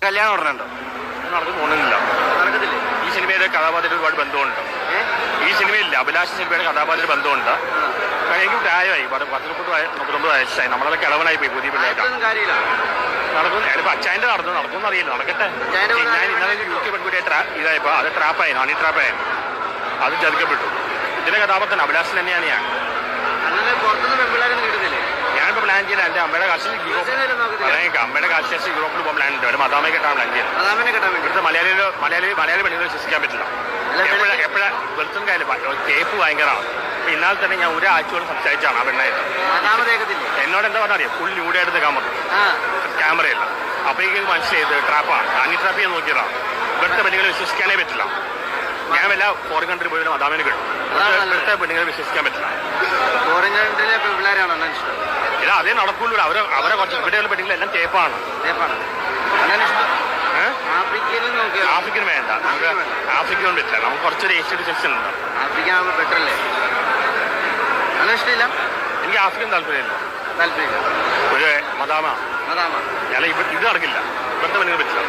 കല്യാണം ഉടനുണ്ടോ? നടന്നു പോകുന്നില്ല. നടക്കത്തില്ലേ? ഈ സിനിമയിലെ കഥാപാത്രത്തിൽ ഒരുപാട് ബന്ധമുണ്ട്. ഈ സിനിമയില്ല അഭിലാഷ് സിനിമയുടെ കഥാപാത്രത്തിൽ ബന്ധമുണ്ട്. എനിക്ക് പ്രായമായി 30-39 വയസ്സായി. നമ്മളതൊക്കെ ഇളവനായി പോയി പുതിയ പിള്ളേർക്ക് നടക്കും. ചിലപ്പോൾ അച്ചായൻ്റെ നടക്കുമെന്ന് അറിയില്ല. നടക്കട്ടെ. ഞാൻ ഇന്നലെ UK പെൺകുട്ടിയെ ഇതായപ്പോൾ അത് ട്രാപ്പായി, ഹണി ട്രാപ്പായി. അത് ചതിക്കപ്പെട്ടു. ഇതിന്റെ കഥാപാത്രം അഭിലാഷൻ തന്നെയാണ് ഞാൻ. ഞാനിപ്പോൾ പ്ലാൻ ചെയ്ത് എൻ്റെ അമ്മയുടെ കാശ് അമ്മയുടെ കാശ് യൂറോപ്പിൽ പോകാൻ പ്ലാൻ ഉണ്ട്. ഒരു മദാമയെ കെട്ടാൻ പ്ലാൻ ചെയ്ത്. ഇവിടുത്തെ മലയാളി പെണ്ണുങ്ങളെ വിശ്വസിക്കാൻ പറ്റില്ല. എപ്പോഴാ വെളുത്തും കാര്യം തേപ്പ് ഭയങ്കരമാണ്. അപ്പൊ ഇന്നാൾ തന്നെ ഞാൻ ഒരാഴ്ചയോളം സംസാരിച്ചാണ് ആ പെണ്ണായിട്ട്. എന്നോട് എന്താ പറഞ്ഞറിയാം, ഫുൾ ന്യൂഡായിട്ട് ക്യാമറയില്ല. അപ്പോഴേക്കും മനസ്സിലായത് ട്രാപ്പാണ്. ഹണി ട്രാപ്പ് ചെയ്യാൻ നോക്കിയതാണ്. ഇവിടുത്തെ പെണ്ണുങ്ങളെ വിശ്വസിക്കാനേ പറ്റില്ല. ഞാൻ വല്ല ഫോറിൻ കൺട്രി പോയിട്ട് മദാമിനെ കിട്ടും. ഇവിടുത്തെ പെണ്ണുങ്ങളെ വിശ്വസിക്കാൻ പറ്റില്ല. ഫോറിൻ കൺട്രിയിലെ പിള്ളേരാണോ ഇഷ്ടം? ഇല്ല, അതേ നടക്കുള്ളൂ. അവരെ കുറച്ച് ഇവിടെയുള്ള പെണ്ണുങ്ങളെല്ലാം തേപ്പാണ്. ആഫ്രിക്കൻ വേണ്ട, നമുക്ക് ആഫ്രിക്കൻ പറ്റില്ല. നമുക്ക് കുറച്ചൊരു ഏഷ്യൻ സെക്ഷൻ ഉണ്ട്. ആഫ്രിക്കൻ ആകുമ്പോൾ ബെറ്ററല്ലേ? അങ്ങനെ ഇഷ്ടമില്ല. എനിക്ക് ആഫ്രിക്കൻ താല്പര്യമില്ല. ഒരു മദാമ. മദാമ ഞാൻ ഇത് നടക്കില്ല. ഇവിടുത്തെ പെണ്ണുങ്ങൾ പറ്റില്ല.